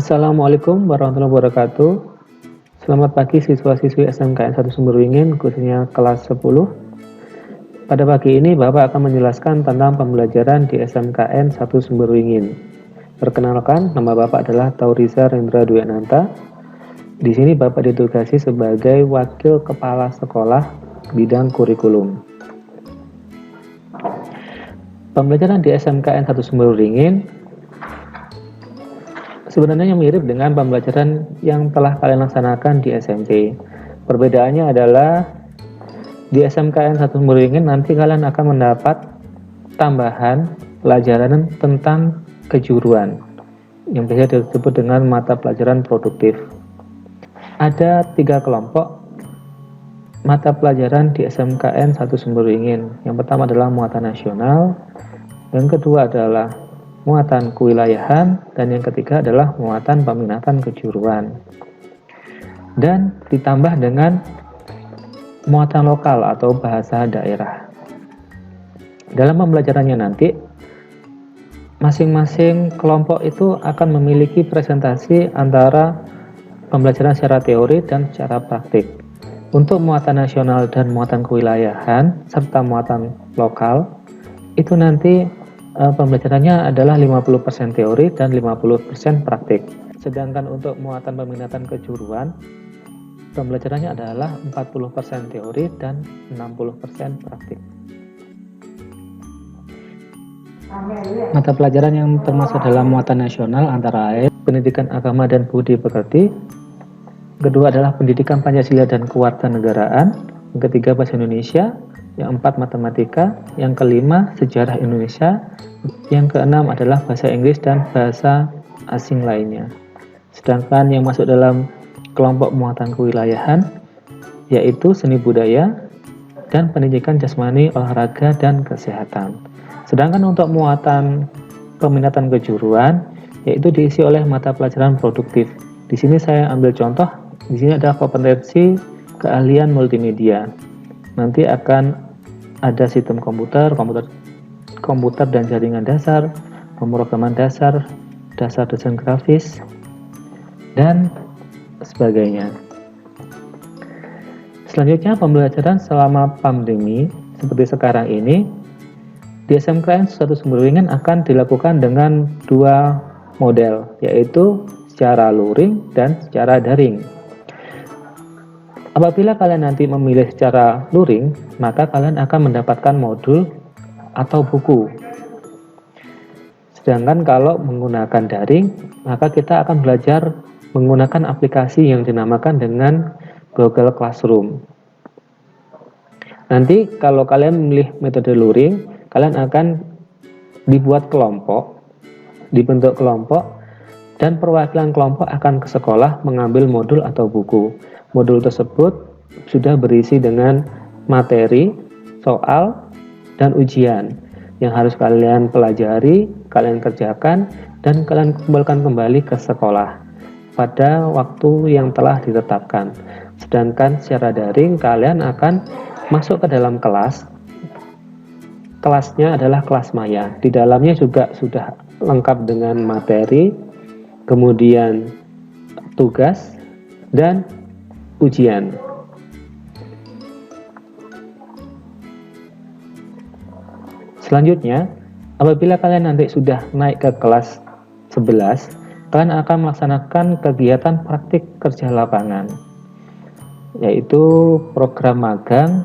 Assalamualaikum warahmatullahi wabarakatuh. Selamat pagi siswa-siswi SMKN 1 Sumberwingin, khususnya kelas 10. Pada pagi ini Bapak akan menjelaskan tentang pembelajaran di SMKN 1 Sumberwingin. Perkenalkan, nama Bapak adalah Tauriza Rendra Dwiananta. Di sini Bapak ditugasi sebagai Wakil Kepala Sekolah Bidang Kurikulum. Pembelajaran di SMKN 1 Sumberwingin sebenarnya mirip dengan pembelajaran yang telah kalian laksanakan di SMP. Perbedaannya adalah di SMKN 1 Sumberwingin nanti kalian akan mendapat tambahan pelajaran tentang kejuruan yang biasa disebut dengan mata pelajaran produktif. Ada 3 kelompok mata pelajaran di SMKN 1 Sumberwingin. Yang pertama adalah muatan nasional, yang kedua adalah muatan kewilayahan, dan yang ketiga adalah muatan peminatan kejuruan. Dan ditambah dengan muatan lokal atau bahasa daerah. Dalam pembelajarannya nanti, masing-masing kelompok itu akan memiliki presentasi antara pembelajaran secara teori dan secara praktik. Untuk muatan nasional dan muatan kewilayahan, serta muatan lokal, itu nanti pembelajarannya adalah 50% teori dan 50% praktik. Sedangkan untuk muatan peminatan kejuruan, pembelajarannya adalah 40% teori dan 60% praktik. Mata pelajaran yang termasuk dalam muatan nasional antara lain pendidikan agama dan budi pekerti, kedua adalah pendidikan Pancasila dan kewarganegaraan, yang ketiga bahasa Indonesia, yang keempat matematika, yang kelima sejarah Indonesia, yang keenam adalah bahasa Inggris dan bahasa asing lainnya. Sedangkan yang masuk dalam kelompok muatan kewilayahan yaitu seni budaya dan pendidikan jasmani, olahraga, dan kesehatan. Sedangkan untuk muatan peminatan kejuruan yaitu diisi oleh mata pelajaran produktif. Di sini saya ambil contoh, di sini ada kompetensi keahlian multimedia. Nanti akan ada sistem komputer dan jaringan dasar, pemrograman dasar, dasar desain grafis, dan sebagainya. Selanjutnya pembelajaran selama pandemi seperti sekarang ini di SMKN 1 Sumberwingin akan dilakukan dengan 2 model, yaitu secara luring dan secara daring. Apabila kalian nanti memilih secara luring, maka kalian akan mendapatkan modul atau buku. Sedangkan kalau menggunakan daring, maka kita akan belajar menggunakan aplikasi yang dinamakan dengan Google Classroom. Nanti kalau kalian memilih metode luring, kalian akan dibuat kelompok, dibentuk kelompok, dan perwakilan kelompok akan ke sekolah mengambil modul atau buku. Modul tersebut sudah berisi dengan materi, soal, dan ujian yang harus kalian pelajari, kalian kerjakan, dan kalian kumpulkan kembali ke sekolah pada waktu yang telah ditetapkan. Sedangkan secara daring kalian akan masuk ke dalam kelas. Kelasnya adalah kelas maya. Di dalamnya juga sudah lengkap dengan materi, kemudian tugas, dan ujian. Selanjutnya, apabila kalian nanti sudah naik ke kelas 11, kalian akan melaksanakan kegiatan praktik kerja lapangan, yaitu program magang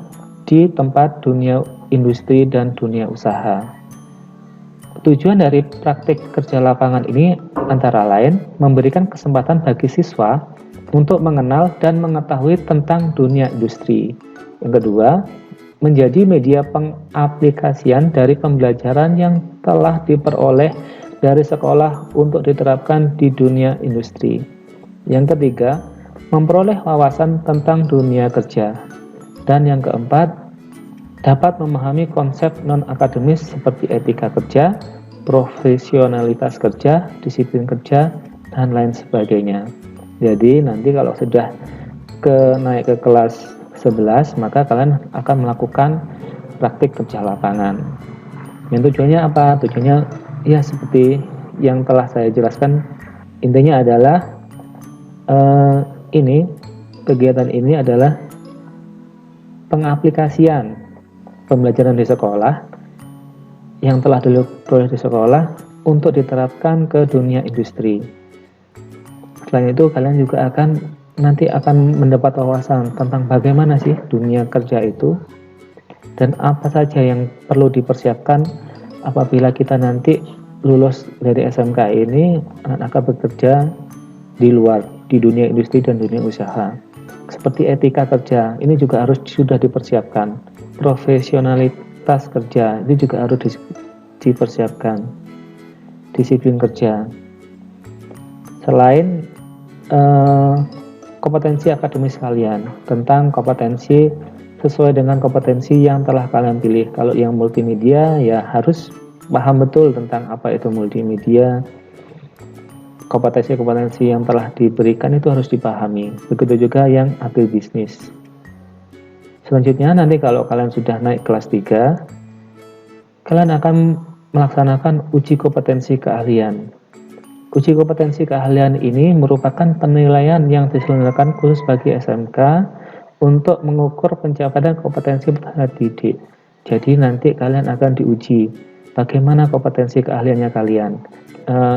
di tempat dunia industri dan dunia usaha. Tujuan dari praktik kerja lapangan ini antara lain memberikan kesempatan bagi siswa untuk mengenal dan mengetahui tentang dunia industri. Yang kedua, menjadi media pengaplikasian dari pembelajaran yang telah diperoleh dari sekolah untuk diterapkan di dunia industri. Yang ketiga, memperoleh wawasan tentang dunia kerja. Dan yang keempat, dapat memahami konsep non-akademis seperti etika kerja, profesionalitas kerja, disiplin kerja, dan lain sebagainya. Jadi nanti kalau sudah naik ke kelas 11, maka kalian akan melakukan praktik kerja lapangan. Yang tujuannya apa? Tujuannya ya seperti yang telah saya jelaskan Intinya adalah kegiatan ini adalah pengaplikasian pembelajaran di sekolah yang telah diperoleh di sekolah untuk diterapkan ke dunia industri. Selain itu, kalian juga nanti akan mendapat wawasan tentang bagaimana sih dunia kerja itu dan apa saja yang perlu dipersiapkan apabila kita nanti lulus dari SMK ini akan bekerja di luar, di dunia industri dan dunia usaha. Seperti etika kerja, ini juga harus sudah dipersiapkan. Profesionalitas kerja, ini juga harus dipersiapkan. Disiplin kerja. Selain kompetensi akademis kalian, tentang kompetensi sesuai dengan kompetensi yang telah kalian pilih. Kalau yang multimedia, ya harus paham betul tentang apa itu multimedia. Kompetensi-kompetensi yang telah diberikan itu harus dipahami. Begitu juga yang agribisnis. Selanjutnya nanti kalau kalian sudah naik kelas 3, kalian akan melaksanakan uji kompetensi keahlian. Uji kompetensi keahlian ini merupakan penilaian yang diselenggarakan khusus bagi SMK untuk mengukur pencapaian kompetensi peserta didik. Jadi nanti kalian akan diuji bagaimana kompetensi keahliannya kalian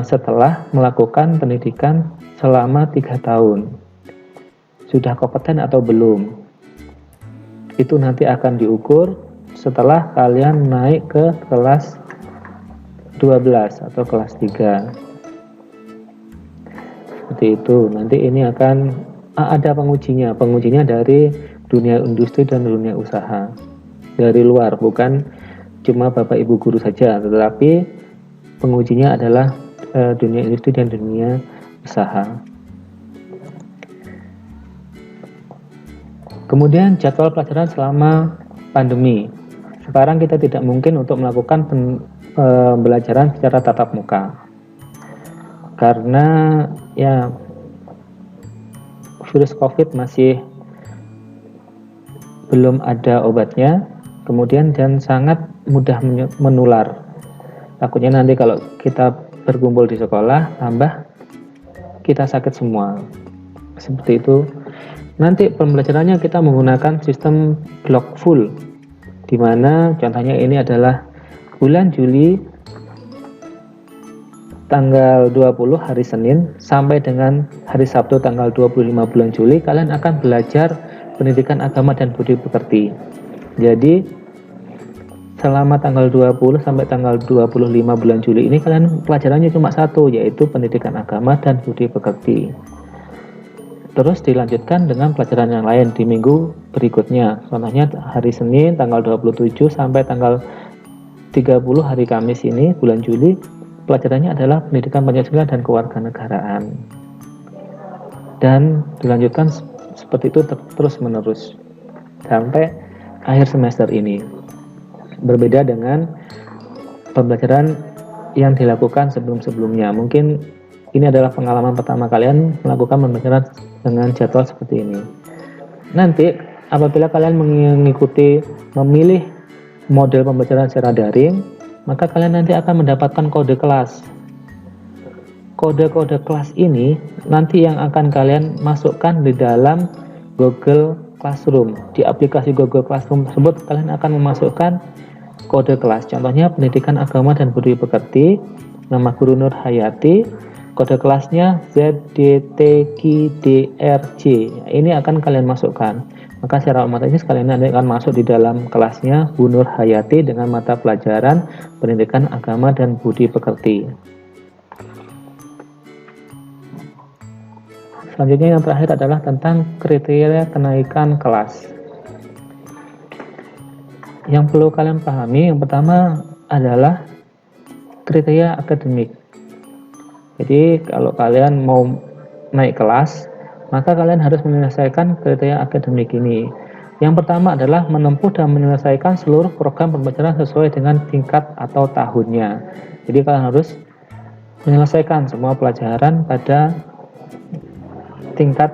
setelah melakukan pendidikan selama 3 tahun. Sudah kompeten atau belum? Itu nanti akan diukur setelah kalian naik ke kelas 12 atau kelas 3. Seperti itu. Nanti ini akan ada pengujinya. Pengujinya dari dunia industri dan dunia usaha. Dari luar, bukan cuma Bapak Ibu guru saja, tetapi pengujinya adalah dunia industri dan dunia usaha. Kemudian jadwal pelajaran selama pandemi. Sekarang kita tidak mungkin untuk melakukan pembelajaran secara tatap muka. Karena ya virus COVID masih belum ada obatnya, kemudian dan sangat mudah menular. Takutnya nanti kalau kita berkumpul di sekolah, tambah kita sakit semua. Seperti itu. Nanti pembelajarannya kita menggunakan sistem block full, di mana contohnya ini adalah bulan Juli tanggal 20 hari Senin sampai dengan hari Sabtu tanggal 25 bulan Juli, kalian akan belajar pendidikan agama dan budi pekerti. Jadi selama tanggal 20 sampai tanggal 25 bulan Juli ini kalian pelajarannya cuma satu, yaitu pendidikan agama dan budi pekerti. Terus dilanjutkan dengan pelajaran yang lain di minggu berikutnya. Contohnya hari Senin tanggal 27 sampai tanggal 30 hari Kamis ini bulan Juli, pelajarannya adalah pendidikan Pancasila dan kewarganegaraan. Dan dilanjutkan seperti itu terus menerus sampai akhir semester ini. Berbeda dengan pembelajaran yang dilakukan sebelum-sebelumnya. Mungkin ini adalah pengalaman pertama kalian melakukan pembelajaran dengan jadwal seperti ini. Nanti apabila kalian memilih model pembelajaran secara daring, maka kalian nanti akan mendapatkan kode kelas. Kode-kode kelas ini nanti yang akan kalian masukkan di dalam Google Classroom. Di aplikasi Google Classroom tersebut kalian akan memasukkan kode kelas. Contohnya pendidikan agama dan budi pekerti, nama guru Nur Hayati, kode kelasnya ZDTQDRJ. Ini akan kalian masukkan. Maka secara otomatis kalian nanti akan masuk di dalam kelasnya Bu Nur Hayati dengan mata pelajaran pendidikan agama dan budi pekerti. Selanjutnya yang terakhir adalah tentang kriteria kenaikan kelas. Yang perlu kalian pahami, yang pertama adalah kriteria akademik. Jadi kalau kalian mau naik kelas, maka kalian harus menyelesaikan kriteria akademik ini. Yang pertama adalah menempuh dan menyelesaikan seluruh program pembelajaran sesuai dengan tingkat atau tahunnya. Jadi kalian harus menyelesaikan semua pelajaran pada tingkat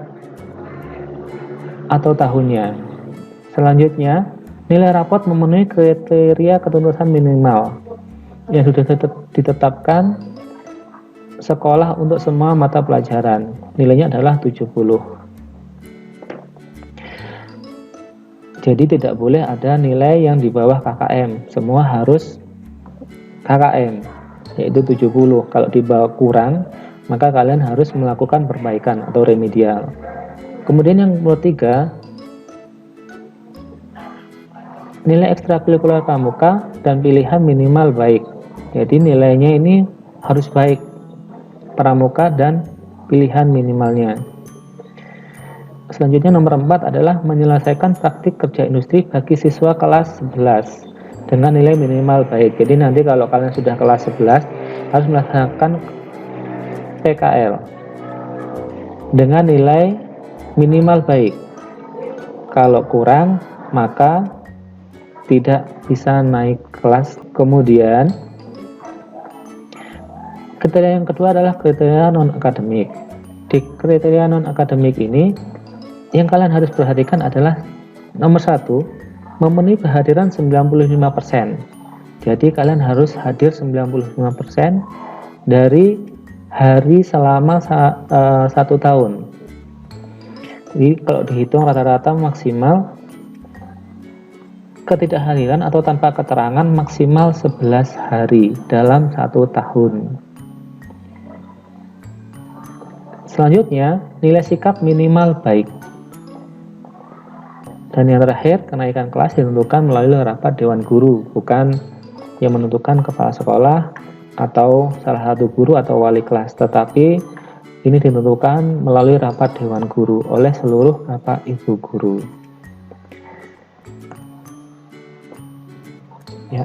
atau tahunnya. Selanjutnya, nilai rapot memenuhi kriteria ketuntasan minimal yang sudah ditetapkan sekolah untuk semua mata pelajaran. Nilainya adalah 70. Jadi tidak boleh ada nilai yang di bawah KKM. Semua harus KKM, yaitu 70. Kalau di bawah kurang, maka kalian harus melakukan perbaikan atau remedial. Kemudian yang nomor 3, nilai ekstrakurikuler pramuka dan pilihan minimal baik. Jadi nilainya ini harus baik, pramuka dan pilihan minimalnya. Selanjutnya nomor 4 adalah menyelesaikan praktik kerja industri bagi siswa kelas 11 dengan nilai minimal baik. Jadi nanti kalau kalian sudah kelas 11 harus melaksanakan PKL dengan nilai minimal baik. Kalau kurang maka tidak bisa naik kelas. Kemudian kriteria yang kedua adalah kriteria non-akademik. Di kriteria non-akademik ini yang kalian harus perhatikan adalah nomor 1, memenuhi kehadiran 95%. Jadi kalian harus hadir 95% dari hari selama 1 tahun. Jadi kalau dihitung rata-rata maksimal ketidakhadiran atau tanpa keterangan maksimal 11 hari dalam 1 tahun. Selanjutnya, nilai sikap minimal baik. Dan yang terakhir, kenaikan kelas ditentukan melalui rapat Dewan Guru, bukan yang menentukan kepala sekolah atau salah satu guru atau wali kelas, tetapi ini ditentukan melalui rapat Dewan Guru oleh seluruh Bapak Ibu guru. Ya.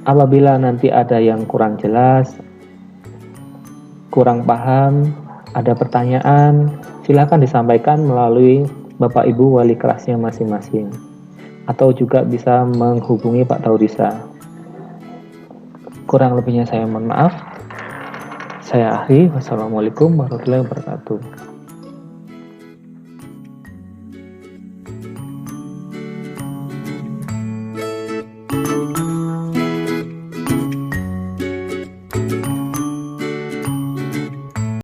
Apabila nanti ada yang kurang jelas, kurang paham, ada pertanyaan, silakan disampaikan melalui Bapak Ibu wali kelasnya masing-masing, atau juga bisa menghubungi Pak Taurisa. Kurang lebihnya saya mohon maaf. Saya akhiri. Wassalamualaikum warahmatullahi wabarakatuh.